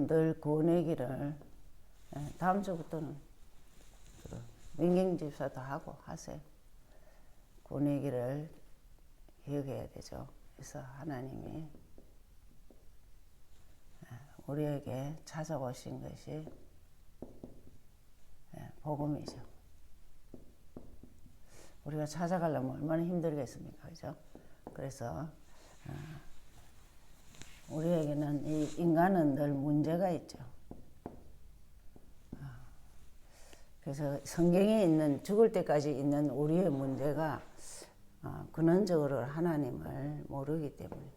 늘 구원의 길을 다음 주부터는 민경집사도 하고 하세요. 구원의 길을 기억해야 되죠. 그래서 하나님이 우리에게 찾아오신 것이 복음이죠. 우리가 찾아가려면 얼마나 힘들겠습니까? 그죠? 그래서 우리에게는 이 인간은 늘 문제가 있죠. 그래서 성경에 있는 죽을 때까지 있는 우리의 문제가 근원적으로 하나님을 모르기 때문에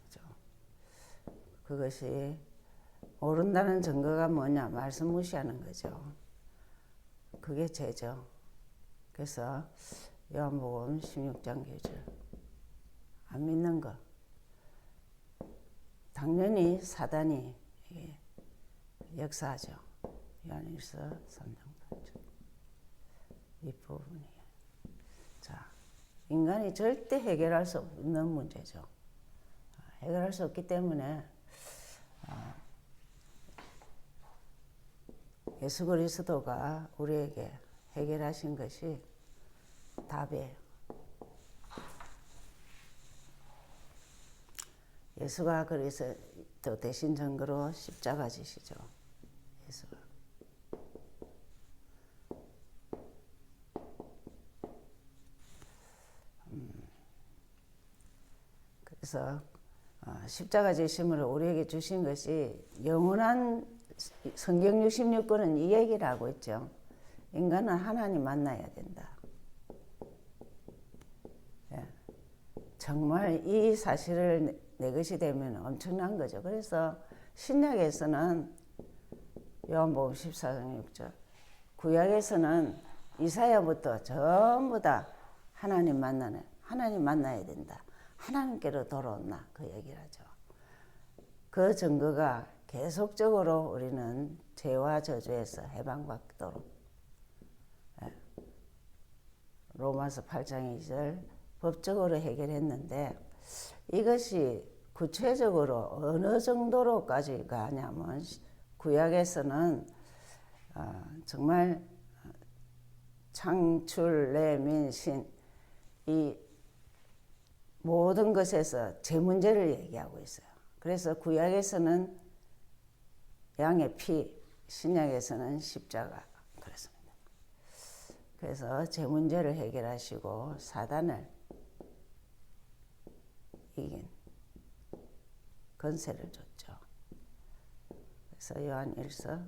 그렇죠? 그것이 모른다는 증거가 뭐냐? 말씀 무시하는 거죠. 그게 죄죠. 그래서 요한복음 16장 9절 안 믿는 거 당연히 사단이 역사하죠. 요한일서 3장 8절 이 부분이에요. 자, 인간이 절대 해결할 수 없는 문제죠. 해결할 수 없기 때문에 예수 그리스도가 우리에게 해결하신 것이 답이에요. 예수가 그리스도 대신 증거로 십자가 지시죠. 예수가. 그래서 십자가 지심을 우리에게 주신 것이 영원한 성경 66권은 이 얘기를 하고 있죠. 인간은 하나님 만나야 된다. 정말 이 사실을 내 것이 되면 엄청난 거죠. 그래서 신약에서는 요한복음 14장 6절 구약에서는 이사야부터 전부 다 하나님 만나야 된다. 하나님께로 돌아온다. 그 얘기를 하죠. 그 증거가 계속적으로 우리는 죄와 저주에서 해방받도록 로마서 8장 2절 법적으로 해결했는데 이것이 구체적으로 어느 정도로까지 가냐면 구약에서는 정말 창출, 내민, 신 이 모든 것에서 제 문제를 얘기하고 있어요. 그래서 구약에서는 양의 피, 신약에서는 십자가 그렇습니다. 그래서 제 문제를 해결하시고 사단을 이긴 권세를 줬죠. 그래서 요한일서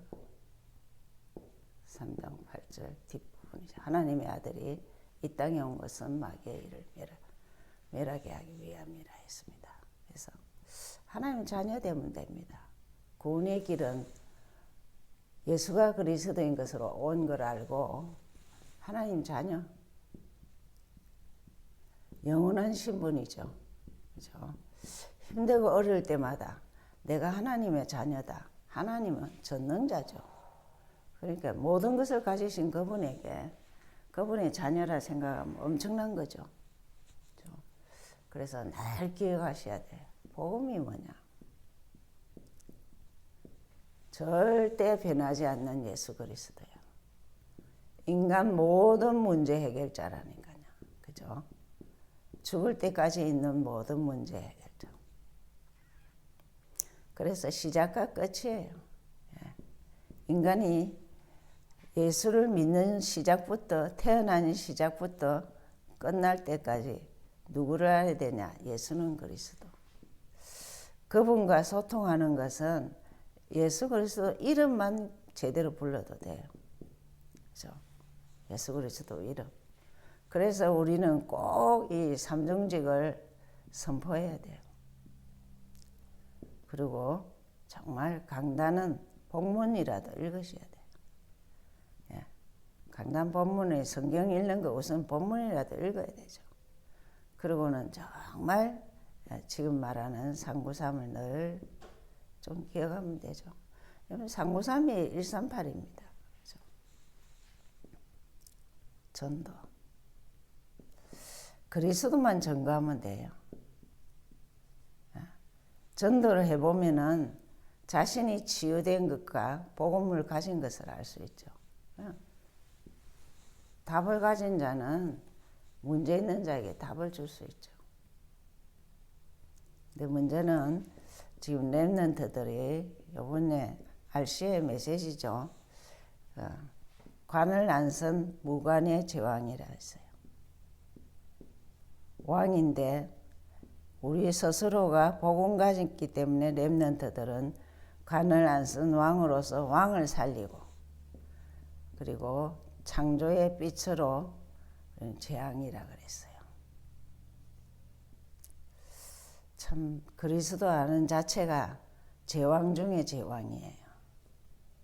3장 8절 뒷부분이죠. 하나님의 아들이 이 땅에 온 것은 마귀의 일을 멸하게 하기 위함이라 했습니다. 그래서 하나님 자녀 되면 됩니다. 구원의 길은 예수가 그리스도인 것으로 온 걸 알고 하나님 자녀 영원한 신분이죠. 그렇죠? 힘들고 어려울 때마다 내가 하나님의 자녀다. 하나님은 전능자죠. 그러니까 모든 것을 가지신 그분에게 그분의 자녀라 생각하면 엄청난 거죠. 그렇죠? 그래서 늘 기억하셔야 돼요. 복음이 뭐냐? 절대 변하지 않는 예수 그리스도예요. 인간 모든 문제 해결자라는 거냐. 그죠? 죽을 때까지 있는 모든 문제 해결자. 그래서 시작과 끝이에요. 인간이 예수를 믿는 시작부터 태어나는 시작부터 끝날 때까지 누구를 알아야 되냐? 예수는 그리스도. 그분과 소통하는 것은 예수 그리스도 이름만 제대로 불러도 돼요. 그렇죠? 예수 그리스도 이름. 그래서 우리는 꼭 이 삼중직을 선포해야 돼요. 그리고 정말 강단은 본문이라도 읽으셔야 돼요. 강단 본문에 성경 읽는 거 우선 본문이라도 읽어야 되죠. 그리고는 정말 지금 말하는 상구삼을 늘 좀 기억하면 되죠. 상구삼이 138입니다. 그렇죠? 전도. 그리스도만 전거하면 돼요. 전도를 해보면은 자신이 치유된 것과 복음을 가진 것을 알 수 있죠. 답을 가진 자는 문제 있는 자에게 답을 줄 수 있죠. 근데 문제는 지금 렘넌트들이 이번에 RC의 메시지죠. 관을 안 쓴 무관의 제왕이라 했어요. 왕인데 우리 스스로가 복음 가졌기 때문에 렘넌트들은 관을 안 쓴 왕으로서 왕을 살리고, 그리고 창조의 빛으로 재앙이라 그랬어요. 참 그리스도 아는 자체가 제왕 중에 제왕이에요.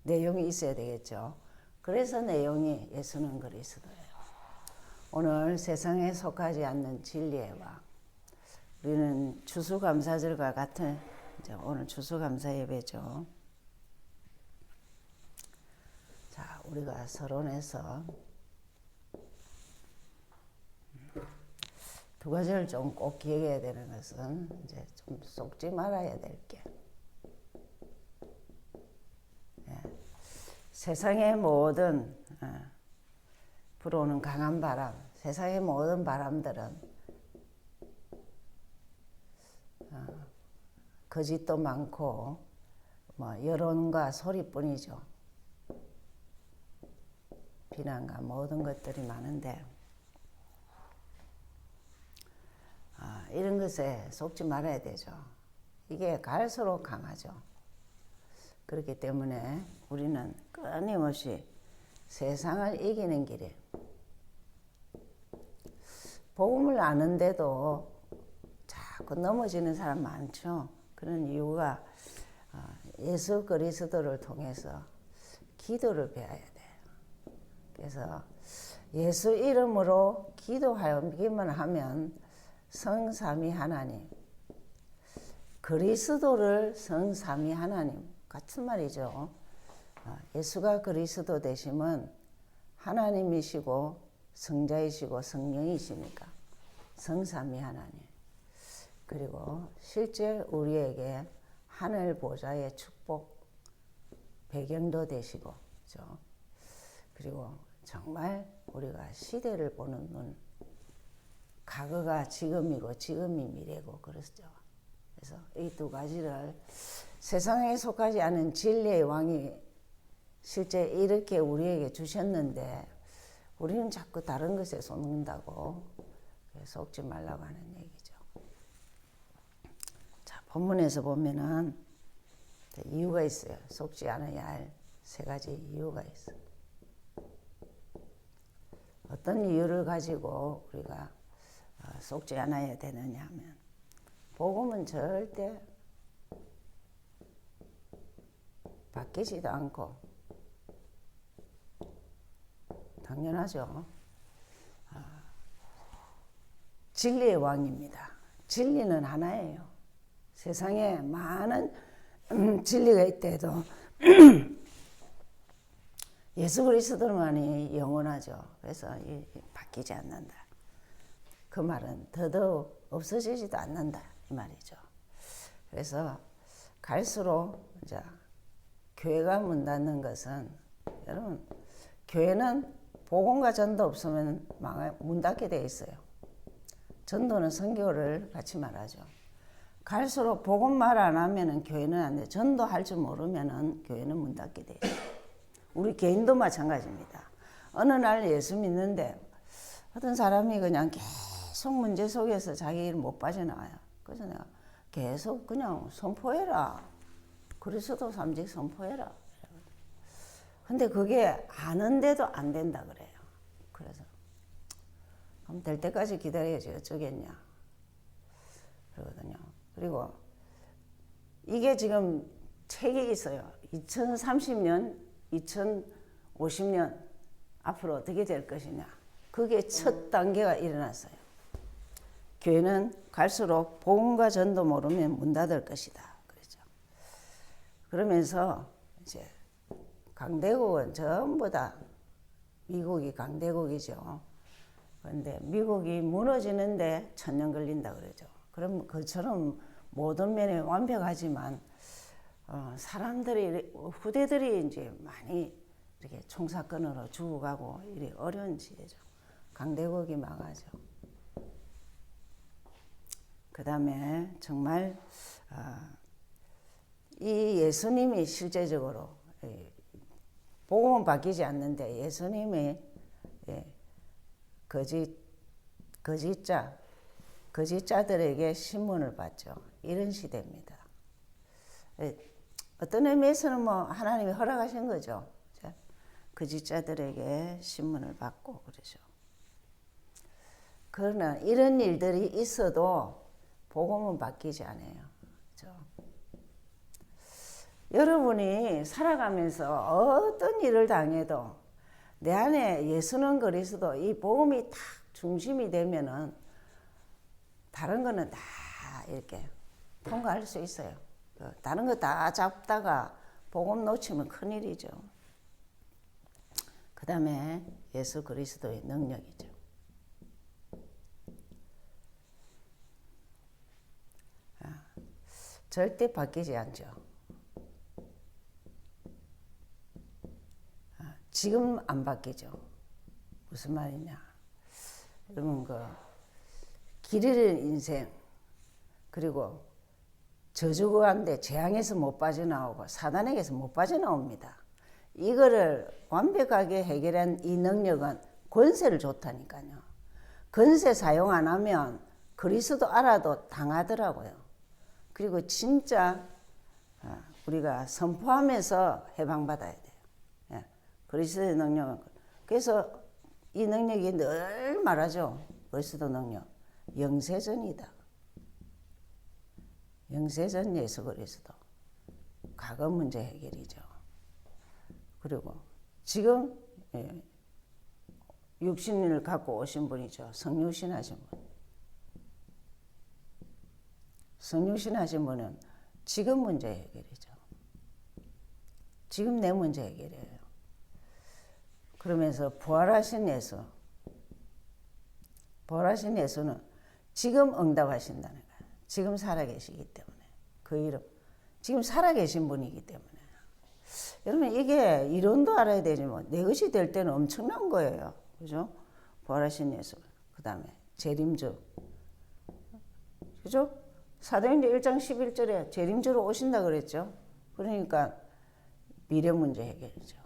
내용이 있어야 되겠죠. 그래서 내용이 예수는 그리스도예요. 오늘 세상에 속하지 않는 진리의 왕. 우리는 추수감사절과 같은 이제 오늘 추수감사 예배죠. 자, 우리가 서론에서 두 가지를 좀 꼭 기억해야 되는 것은 이제 좀 속지 말아야 될 게. 세상의 모든 불어오는 강한 바람, 세상의 모든 바람들은 거짓도 많고 여론과 소리뿐이죠. 비난과 모든 것들이 많은데 이런 것에 속지 말아야 되죠. 이게 갈수록 강하죠. 그렇기 때문에 우리는 끊임없이 세상을 이기는 길에, 복음을 아는데도 자꾸 넘어지는 사람 많죠. 그런 이유가 예수 그리스도를 통해서 기도를 배워야 돼요. 그래서 예수 이름으로 기도하기만 하면 성삼위 하나님, 그리스도를 성삼위 하나님 같은 말이죠. 예수가 그리스도 되시면 하나님이시고 성자이시고 성령이시니까 성삼위 하나님. 그리고 실제 우리에게 하늘 보좌의 축복 배경도 되시고, 그렇죠? 그리고 정말 우리가 시대를 보는 눈, 과거가 지금이고 지금이 미래고 그렇죠. 그래서 이 두 가지를 세상에 속하지 않은 진리의 왕이 실제 이렇게 우리에게 주셨는데 우리는 자꾸 다른 것에 속는다고 속지 말라고 하는 얘기죠. 자, 본문에서 보면은 이유가 있어요. 속지 않아야 할 세 가지 이유가 있어요. 어떤 이유를 가지고 우리가 속지 않아야 되느냐 하면, 복음은 절대 바뀌지도 않고 당연하죠. 진리의 왕입니다. 진리는 하나예요. 세상에 많은 진리가 있대도 예수 그리스도만이 영원하죠. 그래서 바뀌지 않는다. 그 말은 더더욱 없어지지도 않는다 이 말이죠. 그래서 갈수록 이제 교회가 문 닫는 것은, 여러분 교회는 복음과 전도 없으면 문 닫게 돼 있어요. 전도는 선교를 같이 말하죠. 갈수록 복음 말 안 하면은 교회는 안 돼. 전도할 줄 모르면은 교회는 문 닫게 돼 있어요. 우리 개인도 마찬가지입니다. 어느 날 예수 믿는데 어떤 사람이 그냥 계속 문제 속에서 자기 일 못 빠져나와요. 그래서 내가 계속 그냥 선포해라. 그리스도 삼직 선포해라. 근데 그게 아는데도 안 된다 그래요. 그래서 그럼 될 때까지 기다려야지 어쩌겠냐 그러거든요. 그리고 이게 지금 책이 있어요. 2030년 2050년 앞으로 어떻게 될 것이냐. 그게 첫 단계가 일어났어요. 교회는 갈수록 복음과 전도 모르면 문 닫을 것이다. 그렇죠. 그러면서 이제 강대국은 전부 다 미국이 강대국이죠. 그런데 미국이 무너지는데 1000년 걸린다 그러죠. 그럼 그처럼 모든 면에 완벽하지만 사람들이 후대들이 이제 많이 이렇게 총사건으로 죽어가고 이래 어려운 시대죠. 강대국이 망하죠. 그 다음에 정말 이 예수님이 실제적으로 복음은 바뀌지 않는데 예수님이 거짓자들에게 신문을 받죠. 이런 시대입니다. 어떤 의미에서는 뭐 하나님이 허락하신 거죠. 거짓자들에게 신문을 받고 그러죠. 그러나 이런 일들이 있어도 복음은 바뀌지 않아요. 그렇죠? 여러분이 살아가면서 어떤 일을 당해도 내 안에 예수는 그리스도 이 복음이 딱 중심이 되면은 다른 거는 다 이렇게 통과할 수 있어요. 다른 거 다 잡다가 복음 놓치면 큰일이죠. 그 다음에 예수 그리스도의 능력이죠. 절대 바뀌지 않죠. 지금 안 바뀌죠. 무슨 말이냐. 여러분 길 잃은 인생 그리고 저주 가운데 재앙에서 못 빠져나오고 사단에게서 못 빠져나옵니다. 이거를 완벽하게 해결한 이 능력은 권세를 줬다니까요. 권세 사용 안 하면 그리스도 알아도 당하더라고요. 그리고 진짜 우리가 선포하면서 해방받아야 돼요. 그리스도의 능력은. 그래서 이 능력이 늘 말하죠. 그리스도 능력. 영세전이다. 영세전 예수 그리스도. 과거 문제 해결이죠. 그리고 지금 육신을 갖고 오신 분이죠. 성육신 하신 분. 성육신 하신 분은 지금 문제 해결이죠. 지금 내 문제 해결이에요. 그러면서 부활하신 예수. 부활하신 예수는 지금 응답하신다는 거예요. 지금 살아계시기 때문에. 그 이름. 지금 살아계신 분이기 때문에. 여러분 이게 이론도 알아야 되지만 내 것이 될 때는 엄청난 거예요. 그죠? 부활하신 예수. 그 다음에 재림주. 그죠? 사도행전 1장 11절에 재림주로 오신다 그랬죠. 그러니까 미래 문제 해결이죠.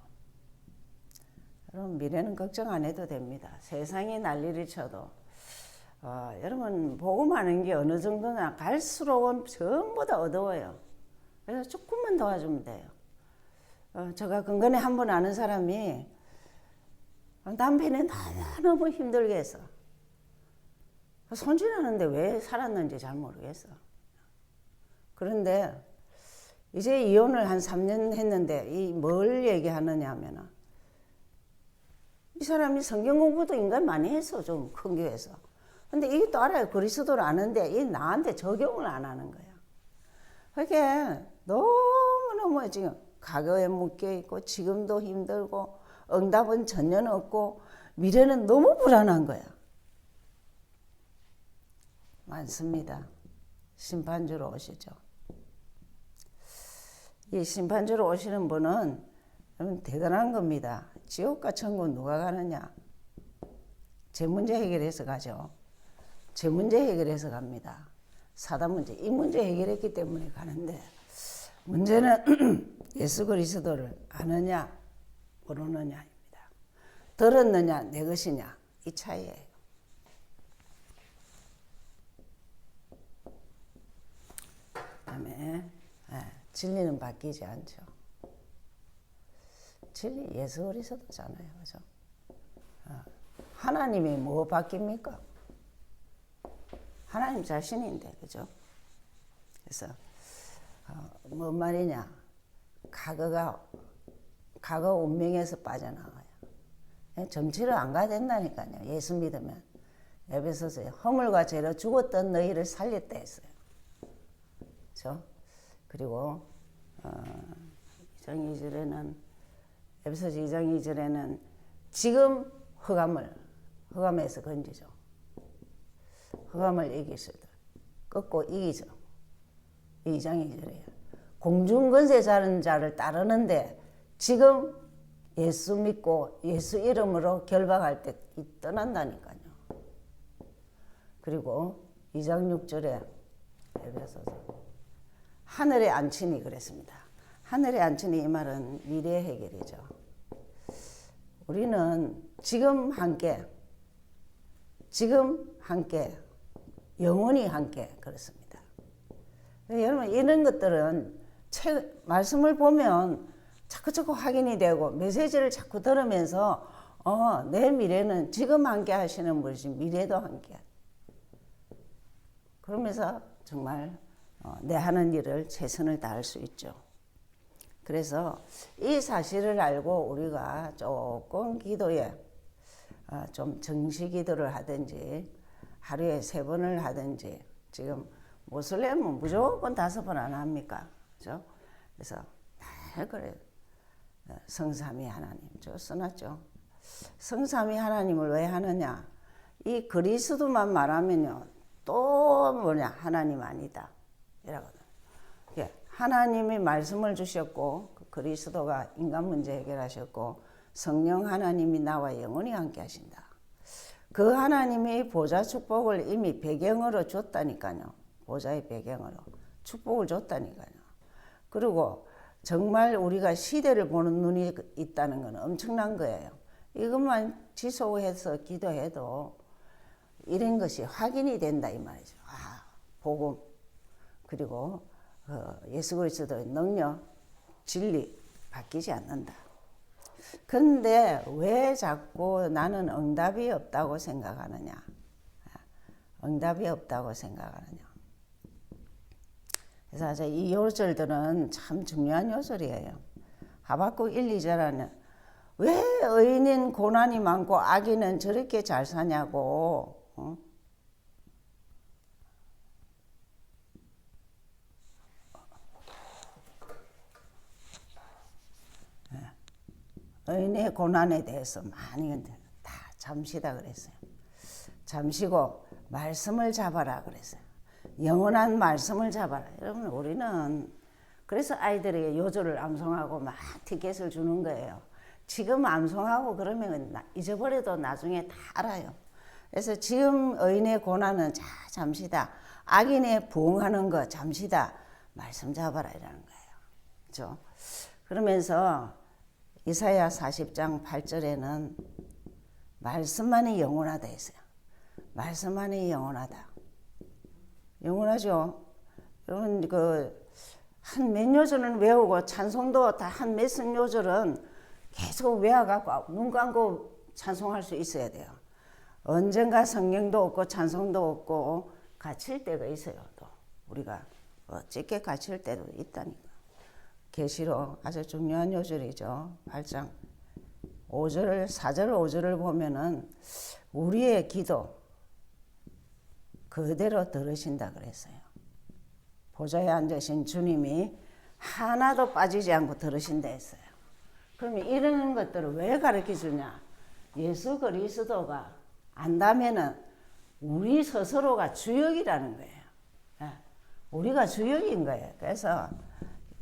여러분 미래는 걱정 안 해도 됩니다. 세상이 난리를 쳐도 여러분 복음하는 게 어느 정도나 갈수록은 전부 다 어두워요. 그래서 조금만 도와주면 돼요. 제가 근근에 한 번 아는 사람이 남편이 너무 힘들게 했어. 손질하는데 왜 살았는지 잘 모르겠어. 그런데 이제 이혼을 한 3년 했는데 뭘 얘기하느냐 하면은 이 사람이 성경 공부도 인간 많이 했어. 좀 큰 교회에서. 근데 이게 또 알아요. 그리스도를 아는데 이 나한테 적용을 안 하는 거야. 그게 너무너무 지금 과거에 묶여 있고 지금도 힘들고 응답은 전혀 없고 미래는 너무 불안한 거야. 많습니다. 심판주로 오시죠. 이 심판주로 오시는 분은 대단한 겁니다. 지옥과 천국 누가 가느냐? 제 문제 해결해서 가죠. 제 문제 해결해서 갑니다. 사단 문제, 이 문제 해결했기 때문에 가는데 문제는 예수 그리스도를 아느냐 모르느냐입니다. 들었느냐 내 것이냐 이 차이예요. 그다음에 진리는 바뀌지 않죠. 진리 예수 그리스도잖아요. 그죠? 하나님이 뭐 바뀝니까? 하나님 자신인데, 그죠? 그래서 뭔 말이냐? 과거 운명에서 빠져나와요. 점치러 안 가야 된다니까요. 예수 믿으면. 에베소서에 허물과 죄로 죽었던 너희를 살렸다 했어요. 그렇죠? 그리고 2장 2절에는 에베소서 2장 2절에는 지금 흑암에서 건지죠. 흑암을 이기시다. 꺾고 이기죠. 2장 2절에 공중권세 자는 자를 따르는데 지금 예수 믿고 예수 이름으로 결박할 때 떠난다니까요. 그리고 2장 6절에 하늘에 앉히니 그랬습니다. 하늘에 앉히니 이 말은 미래 해결이죠. 우리는 지금 함께 영원히 함께 그렇습니다. 여러분 이런 것들은 말씀을 보면 자꾸 확인이 되고 메시지를 자꾸 들으면서 내 미래는 지금 함께 하시는 분이시 미래도 함께 그러면서 정말 내 하는 일을 최선을 다할 수 있죠. 그래서 이 사실을 알고 우리가 조금 기도에 좀 정시 기도를 하든지 하루에 3번을 하든지 지금 모슬렘은 무조건 5번 안 합니까? 그죠? 그래서 그래 성삼위 하나님 저 써놨죠. 성삼위 하나님을 왜 하느냐? 이 그리스도만 말하면요 또 뭐냐 하나님 아니다 이라거든. 하나님이 말씀을 주셨고 그리스도가 인간 문제 해결하셨고 성령 하나님이 나와 영원히 함께 하신다. 그 하나님이 보좌 축복을 이미 배경으로 줬다니까요. 보좌의 배경으로 축복을 줬다니까요. 그리고 정말 우리가 시대를 보는 눈이 있다는 건 엄청난 거예요. 이것만 지속해서 기도해도 이런 것이 확인이 된다 이 말이죠. 복음 그리고 예수 그리스도의 능력, 진리 바뀌지 않는다. 그런데 왜 자꾸 나는 응답이 없다고 생각하느냐? 응답이 없다고 생각하느냐? 그래서 이 요절들은 참 중요한 요절이에요. 하박국 1, 2절에는 왜 의인은 고난이 많고 악인은 저렇게 잘 사냐고. 의인의 고난에 대해서 많이 다 잠시다 그랬어요. 잠시고 말씀을 잡아라 그랬어요. 영원한 말씀을 잡아라. 여러분 우리는 그래서 아이들에게 요절을 암송하고 막 티켓을 주는 거예요. 지금 암송하고 그러면 잊어버려도 나중에 다 알아요. 그래서 지금 의인의 고난은 잠시다. 악인의 부응하는 거 잠시다. 말씀 잡아라 이라는 거예요. 그렇죠? 그러면서 이사야 40장 8절에는 말씀만이 영원하다 했어요. 말씀만이 영원하다. 영원하죠. 여러분 한 몇 요절은 외우고 찬송도 다 한 몇십 요절은 계속 외워갖고 눈 감고 찬송할 수 있어야 돼요. 언젠가 성경도 없고 찬송도 없고 갇힐 때가 있어요. 또 우리가 어떻게 갇힐 때도 있다니까. 계시록 아주 중요한 요절이죠. 8장 5절 4절 5절을 보면은 우리의 기도 그대로 들으신다 그랬어요. 보좌에 앉으신 주님이 하나도 빠지지 않고 들으신다 했어요. 그러면 이런 것들을 왜 가르쳐 주냐? 예수 그리스도가 안다면은 우리 스스로가 주역이라는 거예요. 우리가 주역인 거예요. 그래서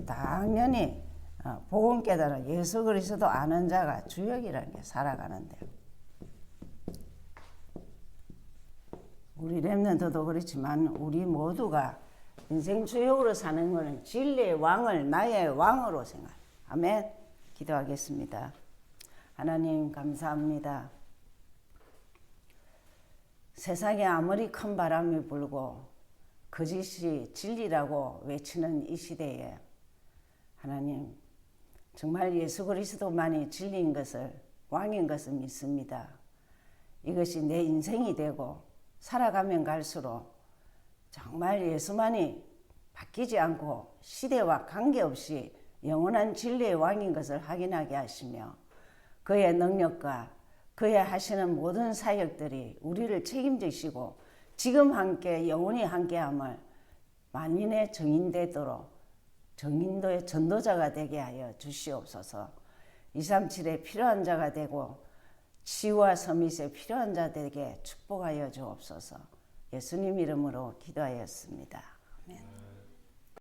당연히 복음 깨달은 예수 그리스도 아는 자가 주역이라는 게 살아가는데 우리 렘넌트도 그렇지만 우리 모두가 인생 주역으로 사는 것은 진리의 왕을 나의 왕으로 생각해요. 아멘. 기도하겠습니다. 하나님 감사합니다. 세상에 아무리 큰 바람이 불고 거짓이 진리라고 외치는 이 시대에 하나님 정말 예수 그리스도만이 진리인 것을 왕인 것을 믿습니다. 이것이 내 인생이 되고 살아가면 갈수록 정말 예수만이 바뀌지 않고 시대와 관계없이 영원한 진리의 왕인 것을 확인하게 하시며 그의 능력과 그의 하시는 모든 사역들이 우리를 책임지시고 지금 함께 영원히 함께함을 만인의 정인되도록 정인도의 전도자가 되게 하여 주시옵소서. 237에 필요한 자가 되고 치유와 서밋에 필요한 자 되게 축복하여 주옵소서. 예수님 이름으로 기도하였습니다. 아멘.